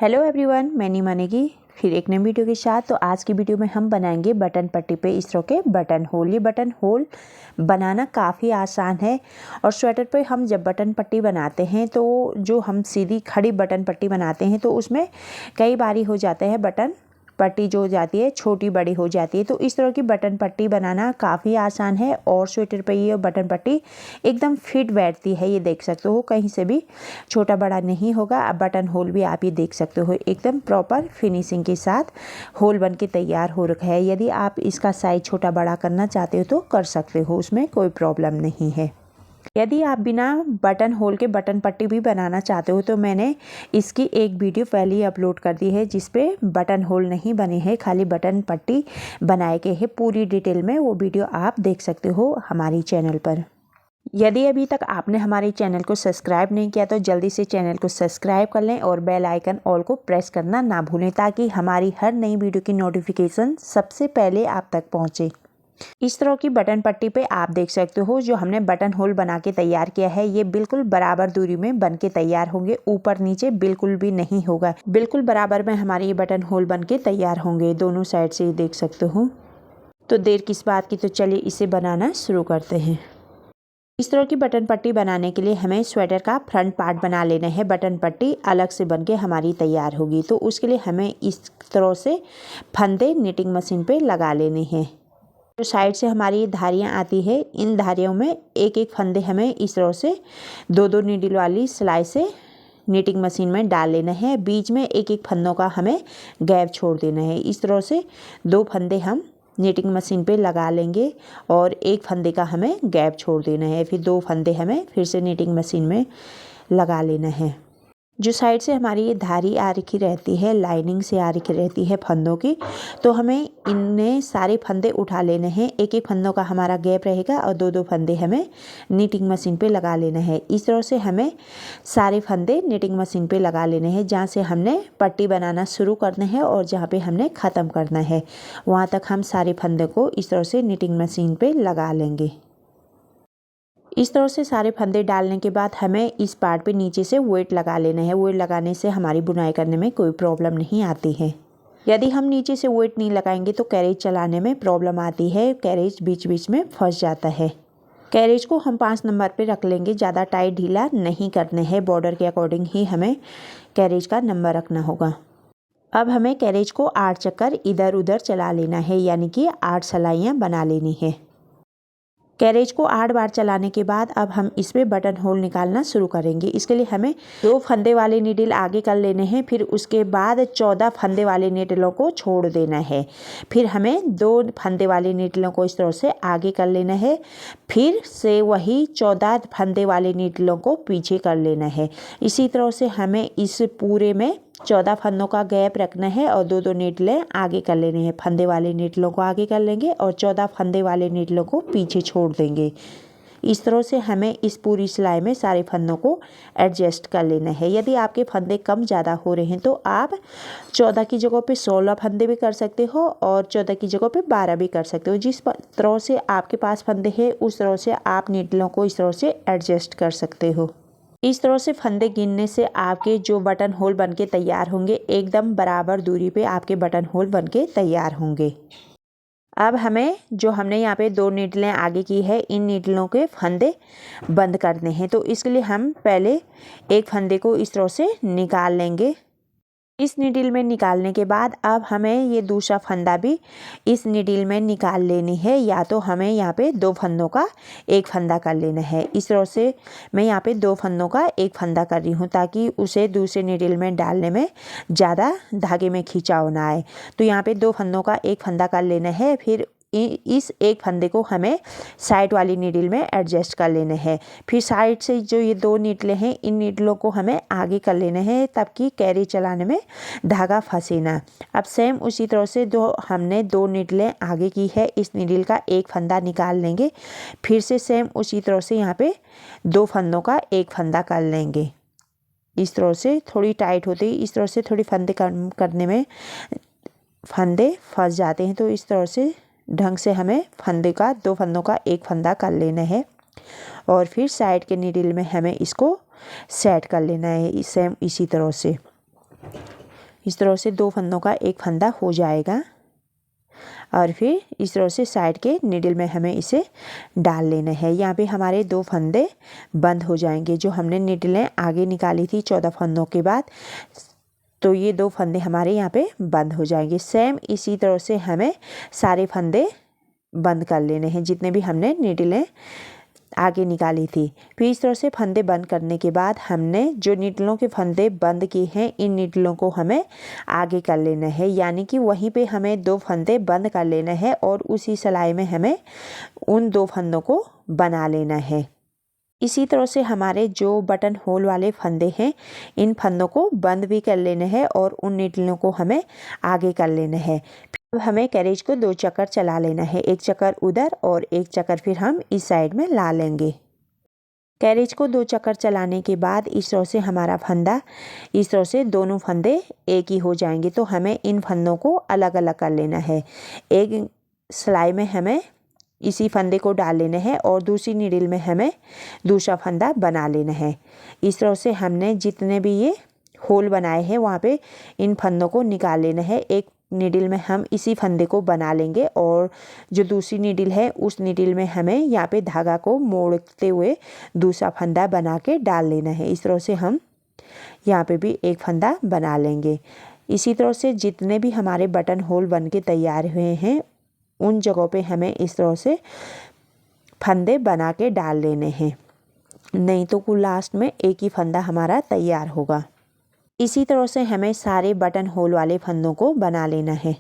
Hello everyone, मैं नी मानेगी फिर एक नई वीडियो के साथ। तो आज की वीडियो में हम बनाएंगे बटन पट्टी पे इस तरह के बटन होल। ये बटन होल बनाना काफ़ी आसान है और स्वेटर पे हम जब बटन पट्टी बनाते हैं तो जो हम सीधी खड़ी बटन पट्टी बनाते हैं तो उसमें कई बारी हो जाता है बटन पट्टी जो हो जाती है छोटी बड़ी हो जाती है। तो इस तरह की बटन पट्टी बनाना काफ़ी आसान है और स्वेटर पे ये बटन पट्टी एकदम फिट बैठती है। ये देख सकते हो, कहीं से भी छोटा बड़ा नहीं होगा। अब बटन होल भी आप ये देख सकते हो एकदम प्रॉपर फिनिशिंग के साथ होल बन के तैयार हो रखा है। यदि आप इसका साइज छोटा बड़ा करना चाहते हो तो कर सकते हो, उसमें कोई प्रॉब्लम नहीं है। यदि आप बिना बटन होल के बटन पट्टी भी बनाना चाहते हो तो मैंने इसकी एक वीडियो पहले ही अपलोड कर दी है जिस पे बटन होल नहीं बने हैं, खाली बटन पट्टी बनाए गए हैं पूरी डिटेल में। वो वीडियो आप देख सकते हो हमारी चैनल पर। यदि अभी तक आपने हमारे चैनल को सब्सक्राइब नहीं किया तो जल्दी से चैनल को सब्सक्राइब कर लें और बेल आइकन ऑल को प्रेस करना ना भूलें ताकि हमारी हर नई वीडियो की नोटिफिकेशन सबसे पहले आप तक पहुँचे। इस तरह की बटन पट्टी पे आप देख सकते हो जो हमने बटन होल बना के तैयार किया है ये बिल्कुल बराबर दूरी में बन के तैयार होंगे, ऊपर नीचे बिल्कुल भी नहीं होगा। बिल्कुल बराबर में हमारे ये बटन होल बन के तैयार होंगे दोनों साइड से, देख सकते हो। तो देर किस बात की, तो चलिए इसे बनाना शुरू करते हैं। इस तरह की बटन पट्टी बनाने के लिए हमें स्वेटर का फ्रंट पार्ट बना लेना है। बटन पट्टी अलग से बन के हमारी तैयार होगी। तो उसके लिए हमें इस तरह से फंदे निटिंग मशीन पे लगा लेने हैं। जो साइड से हमारी धारियाँ आती है इन धारियों में एक एक फंदे हमें इस तरह से दो दो नीडल वाली सिलाई से निटिंग मशीन में डाल लेना है। बीच में एक एक फंदों का हमें गैप छोड़ देना है। इस तरह से दो फंदे हम निटिंग मशीन पे लगा लेंगे और एक फंदे का हमें गैप छोड़ देना है। फिर दो फंदे हमें फिर से निटिंग मशीन में लगा लेना है। जो साइड से हमारी ये धारी आ रखी रहती है, लाइनिंग से आ रखी रहती है फंदों की, तो हमें इनमें सारे फंदे उठा लेने हैं। एक एक फंदों का हमारा गैप रहेगा और दो दो फंदे हमें निटिंग मशीन पे लगा लेना है। इस तरह से हमें सारे फंदे निटिंग मशीन पे लगा लेने हैं। जहाँ से हमने पट्टी बनाना शुरू करना है और जहाँ पे हमने ख़त्म करना है वहाँ तक हम सारे फंदे को इस तरह से निटिंग मशीन पे लगा लेंगे। इस तरह से सारे फंदे डालने के बाद हमें इस पार्ट पे नीचे से वेट लगा लेना है। वेट लगाने से हमारी बुनाई करने में कोई प्रॉब्लम नहीं आती है। यदि हम नीचे से वेट नहीं लगाएंगे तो कैरेज चलाने में प्रॉब्लम आती है, कैरेज बीच बीच में फंस जाता है। कैरेज को हम 5 नंबर पे रख लेंगे, ज़्यादा टाइट ढीला नहीं करने हैं। बॉर्डर के अकॉर्डिंग ही हमें कैरेज का नंबर रखना होगा। अब हमें कैरेज को 8 चक्कर इधर उधर चला लेना है, यानी कि 8 सिलाइयाँ बना लेनी है। कैरेज को 8 बार चलाने के बाद अब हम इसमें बटन होल निकालना शुरू करेंगे। इसके लिए हमें 2 फंदे वाले नीडल आगे कर लेने हैं, फिर उसके बाद 14 फंदे वाले नीडलों को छोड़ देना है। फिर हमें 2 फंदे वाले नीडलों को इस तरह से आगे कर लेना है, फिर से वही 14 फंदे वाले नीडलों को पीछे कर लेना है। इसी तरह से हमें इस पूरे में 14 फंदों का गैप रखना है और दो दो नीडलें आगे कर लेने हैं। फंदे वाले नीडलों को आगे कर लेंगे और 14 फंदे वाले नीडलों को पीछे छोड़ देंगे। इस तरह से हमें इस पूरी सिलाई में सारे फंदों को एडजस्ट कर लेना है। यदि आपके फंदे कम ज़्यादा हो रहे हैं तो आप 14 की जगह पे 16 फंदे भी कर सकते हो और 14 की जगह पे 12 भी कर सकते हो। जिस तरह से आपके पास फंदे हैं उस तरह से आप नीडलों को इस तरह से एडजस्ट कर सकते हो। इस तरह से फंदे गिनने से आपके जो बटन होल बनके तैयार होंगे एकदम बराबर दूरी पे आपके बटन होल बनके तैयार होंगे। अब हमें जो हमने यहाँ पे 2 नीडलें आगे की है इन नीडलों के फंदे बंद करने हैं। तो इसके लिए हम पहले एक फंदे को इस तरह से निकाल लेंगे। इस नीडल में निकालने के बाद अब हमें ये दूसरा फंदा भी इस नीडल में निकाल लेनी है, या तो हमें यहाँ पे 2 फंदों का एक फंदा कर लेना है। इस तरह से मैं यहाँ पे 2 फंदों का एक फंदा कर रही हूँ ताकि उसे दूसरे नीडल में डालने में ज़्यादा धागे में खिंचाव ना आए। तो यहाँ पे 2 फंदों का एक फंदा कर लेना है, फिर इस एक फंदे को हमें साइड वाली नीडल में एडजस्ट कर लेना है। फिर साइड से जो ये 2 नीडलें हैं इन नीडलों को हमें आगे कर लेना है ताकि कैरी चलाने में धागा फंसे ना। अब सेम उसी तरह से जो हमने 2 नीडलें आगे की है इस नीडल का एक फंदा निकाल लेंगे। फिर से सेम उसी तरह से यहाँ पे 2 फंदों का एक फंदा कर लेंगे। इस तरह से थोड़ी टाइट होती है, इस तरह से थोड़ी फंदे करने में फंदे फंस जाते हैं। तो इस तरह से ढंग से हमें 2 फंदों का एक फंदा कर लेना है और फिर साइड के नीडल में हमें इसको सेट कर लेना है सेम इसी तरह से। इस तरह से 2 फंदों का एक फंदा हो जाएगा और फिर इस तरह से साइड के नीडल में हमें इसे डाल लेना है। यहाँ पे हमारे 2 फंदे बंद हो जाएंगे। जो हमने नीडलें आगे निकाली थी 14 फंदों के बाद, तो ये 2 फंदे हमारे यहाँ पे बंद हो जाएंगे। सेम इसी तरह से हमें सारे फंदे बंद कर लेने हैं जितने भी हमने नीडलें आगे निकाली थी। फिर इस तरह से फंदे बंद करने के बाद हमने जो नीडलों के फंदे बंद किए हैं इन नीडलों को हमें आगे कर लेना है, यानी कि वहीं पे हमें 2 फंदे बंद कर लेना है और उसी सिलाई में हमें उन 2 फंदों को बना लेना है। इसी तरह से हमारे जो बटन होल वाले फंदे हैं इन फंदों को बंद भी कर लेना है और उन नीडलों को हमें आगे कर लेना है। अब हमें कैरेज को 2 चक्कर चला लेना है, एक चक्कर उधर और एक चक्कर फिर हम इस साइड में ला लेंगे। कैरेज को 2 चक्कर चलाने के बाद इस तरह से हमारा फंदा, इस तरह से दोनों फंदे एक ही हो जाएंगे। तो हमें इन फंदों को अलग अलग कर लेना है। एक सिलाई में हमें इसी फंदे को डाल लेना है और दूसरी नीडल में हमें दूसरा फंदा बना लेना है। इस तरह से हमने जितने भी ये होल बनाए हैं वहाँ पे इन फंदों को निकाल लेना है। एक नीडल में हम इसी फंदे को बना लेंगे और जो दूसरी नीडल है उस नीडल में हमें यहाँ पे धागा को मोड़ते हुए दूसरा फंदा बना के डाल लेना है। इस तरह से हम यहाँ पे भी एक फंदा बना लेंगे। इसी तरह से जितने भी हमारे बटन होल बन के तैयार हुए हैं उन जगहों पे हमें इस तरह से फंदे बना के डाल लेने हैं, नहीं तो कुल लास्ट में एक ही फंदा हमारा तैयार होगा। इसी तरह से हमें सारे बटन होल वाले फंदों को बना लेना है।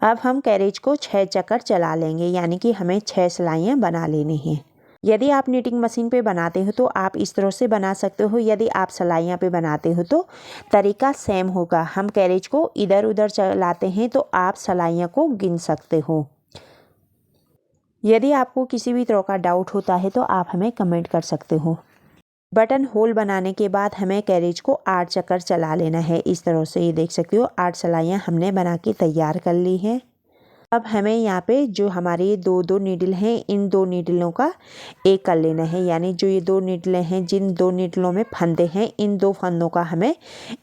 अब हम कैरेज को 6 चक्कर चला लेंगे, यानी कि हमें 6 सिलाइयाँ बना लेनी हैं। यदि आप नीटिंग मशीन पे बनाते हो तो आप इस तरह से बना सकते हो, यदि आप सिलाइयाँ पे बनाते हो तो तरीका सेम होगा। हम कैरेज को इधर उधर चलाते हैं तो आप सिलाइयाँ को गिन सकते हो। यदि आपको किसी भी तरह का डाउट होता है तो आप हमें कमेंट कर सकते हो। बटन होल बनाने के बाद हमें कैरेज को 8 चक्कर चला लेना है। इस तरह से ये देख सकते हो 8 सिलाइयाँ हमने बना के तैयार कर ली हैं। अब हमें यहाँ पे जो हमारी 2 नीडल हैं इन 2 नीडलों का एक कर लेना है, यानी जो ये 2 नीडलें हैं जिन 2 नीडलों में फंदे हैं इन 2 फंदों का हमें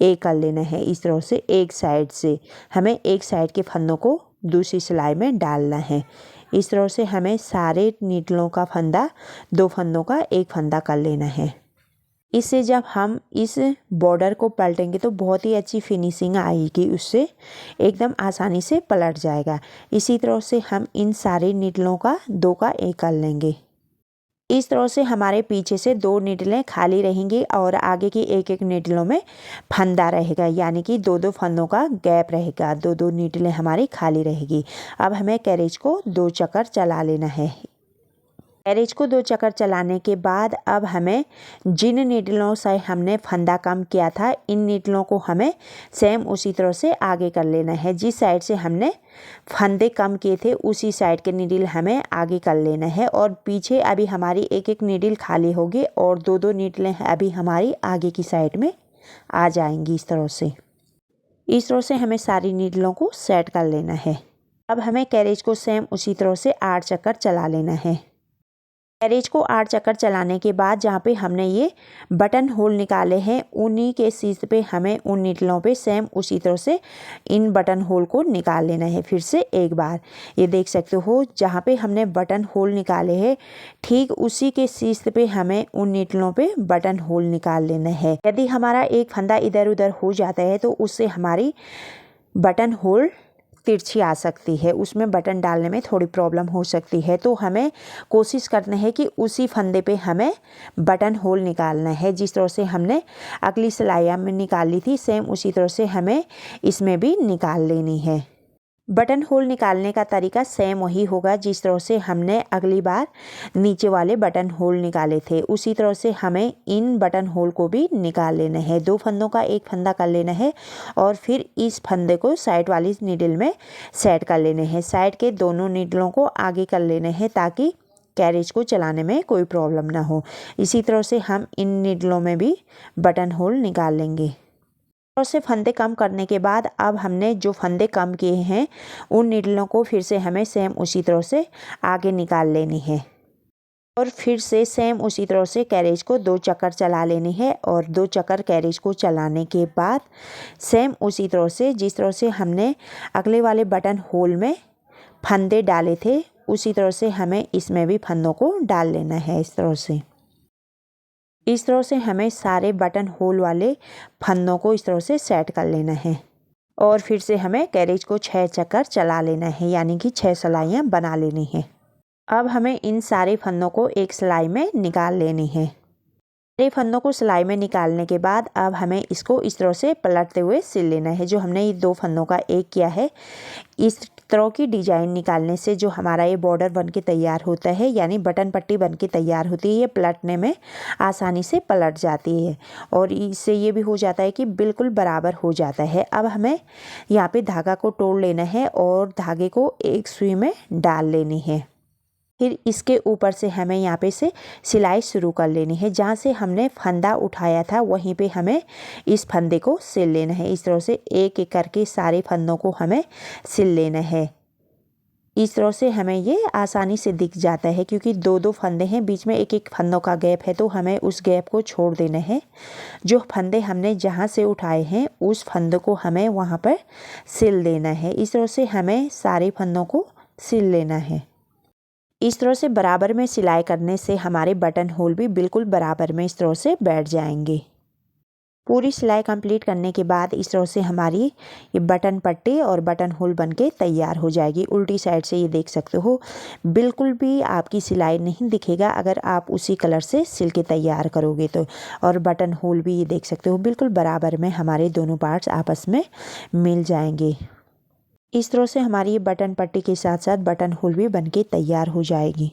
एक कर लेना है। इस तरह से एक साइड से हमें एक साइड के फंदों को दूसरी सिलाई में डालना है। इस तरह से हमें सारे नीडलों का फंदा 2 फंदों का एक फंदा कर लेना है। इससे जब हम इस बॉर्डर को पलटेंगे तो बहुत ही अच्छी फिनिशिंग आएगी, उससे एकदम आसानी से पलट जाएगा। इसी तरह से हम इन सारे नीडलों का 2 का एक कर लेंगे। इस तरह से हमारे पीछे से 2 नीडलें खाली रहेंगी और आगे की एक एक नीडलों में फंदा रहेगा, यानी कि 2 फंदों का गैप रहेगा। 2 नीडलें हमारी खाली रहेगी। अब हमें कैरेज को 2 चक्कर चला लेना है। कैरेज को 2 चक्कर चलाने के बाद अब हमें जिन नीडलों से हमने फंदा कम किया था इन नीडलों को हमें सेम उसी तरह से आगे कर लेना है। जिस साइड से हमने फंदे कम किए थे उसी साइड के नीडल हमें आगे कर लेना है और पीछे अभी हमारी एक एक नीडल खाली होगी और 2 नीडलें अभी हमारी आगे की साइड में आ जाएंगी। इस तरह से हमें सारी नीडलों को सेट कर लेना है। अब हमें कैरेज को सेम उसी तरह से 8 चक्कर चला लेना है। कैरेज को 8 चक्कर चलाने के बाद जहाँ पे हमने ये बटन होल निकाले हैं उन्हीं के शीर्ष पे हमें उन नीडलों पे सेम उसी तरह से इन बटन होल को निकाल लेना है। फिर से एक बार ये देख सकते हो जहाँ पे हमने बटन होल निकाले हैं ठीक उसी के शीर्ष पे हमें उन नीडलों पे बटन होल निकाल लेना है। यदि हमारा एक फंदा इधर उधर हो जाता है तो उससे हमारी बटन होल तिरछी आ सकती है, उसमें बटन डालने में थोड़ी प्रॉब्लम हो सकती है। तो हमें कोशिश करना है कि उसी फंदे पे हमें बटन होल निकालना है। जिस तरह से हमने अगली सिलाई में निकाली थी सेम उसी तरह से हमें इसमें भी निकाल लेनी है। बटन होल निकालने का तरीका सेम वही होगा जिस तरह से हमने अगली बार नीचे वाले बटन होल निकाले थे, उसी तरह से हमें इन बटन होल को भी निकाल लेना है। 2 फंदों का एक फंदा कर लेना है और फिर इस फंदे को साइड वाली नीडल में सेट कर लेने हैं। साइड के दोनों नीडलों को आगे कर लेने हैं ताकि कैरेज को चलाने में कोई प्रॉब्लम ना हो। इसी तरह से हम इन नीडलों में भी बटन होल निकाल लेंगे। और से फंदे कम करने के बाद अब हमने जो फंदे कम किए हैं उन नीडलों को फिर से हमें सेम उसी तरह से आगे निकाल लेनी है और फिर से सेम उसी तरह से कैरेज को 2 चक्कर चला लेनी है। और 2 चक्कर कैरेज को चलाने के बाद सेम उसी तरह से जिस तरह से हमने अगले वाले बटन होल में फंदे डाले थे उसी तरह से हमें इसमें भी फंदों को डाल लेना है। इस तरह से हमें सारे बटन होल वाले फंदों को इस तरह से सेट कर लेना है। और फिर से हमें कैरेज को 6 चक्कर चला लेना है, यानी कि 6 सिलाइयाँ बना लेनी है। अब हमें इन सारे फंदों को एक सिलाई में निकाल लेनी है। सारे फंदों को सिलाई में निकालने के बाद अब हमें इसको इस तरह से पलटते हुए सिल लेना है। जो हमने ये 2 फंदों का एक किया है, इस तरह की डिजाइन निकालने से जो हमारा ये बॉर्डर बन के तैयार होता है, यानी बटन पट्टी बन के तैयार होती है, ये पलटने में आसानी से पलट जाती है और इससे ये भी हो जाता है कि बिल्कुल बराबर हो जाता है। अब हमें यहाँ पे धागा को तोड़ लेना है और धागे को एक सुई में डाल लेनी है। फिर इसके ऊपर से हमें यहाँ पे से सिलाई शुरू कर लेनी है। जहाँ से हमने फंदा उठाया था वहीं पे हमें इस फंदे को सिल लेना है। इस तरह से एक एक करके सारे फंदों को हमें सिल लेना है। इस तरह से हमें ये आसानी से दिख जाता है, क्योंकि 2-2 फंदे हैं, बीच में एक एक फंदों का गैप है, तो हमें उस गैप को छोड़ देना है। जो फंदे हमने जहाँ से उठाए हैं उस फंदे को हमें वहाँ पर सिल देना है। इस तरह से हमें सारे फंदों को सिल लेना है। इस तरह से बराबर में सिलाई करने से हमारे बटन होल भी बिल्कुल बराबर में इस तरह से बैठ जाएंगे। पूरी सिलाई कंप्लीट करने के बाद इस तरह से हमारी ये बटन पट्टी और बटन होल बनके तैयार हो जाएगी। उल्टी साइड से ये देख सकते हो, बिल्कुल भी आपकी सिलाई नहीं दिखेगा अगर आप उसी कलर से सिल के तैयार करोगे तो। और बटन होल भी ये देख सकते हो बिल्कुल बराबर में हमारे दोनों पार्ट्स आपस में मिल जाएंगे। इस तरह से हमारी ये बटन पट्टी के साथ साथ बटन होल भी बनके तैयार हो जाएगी।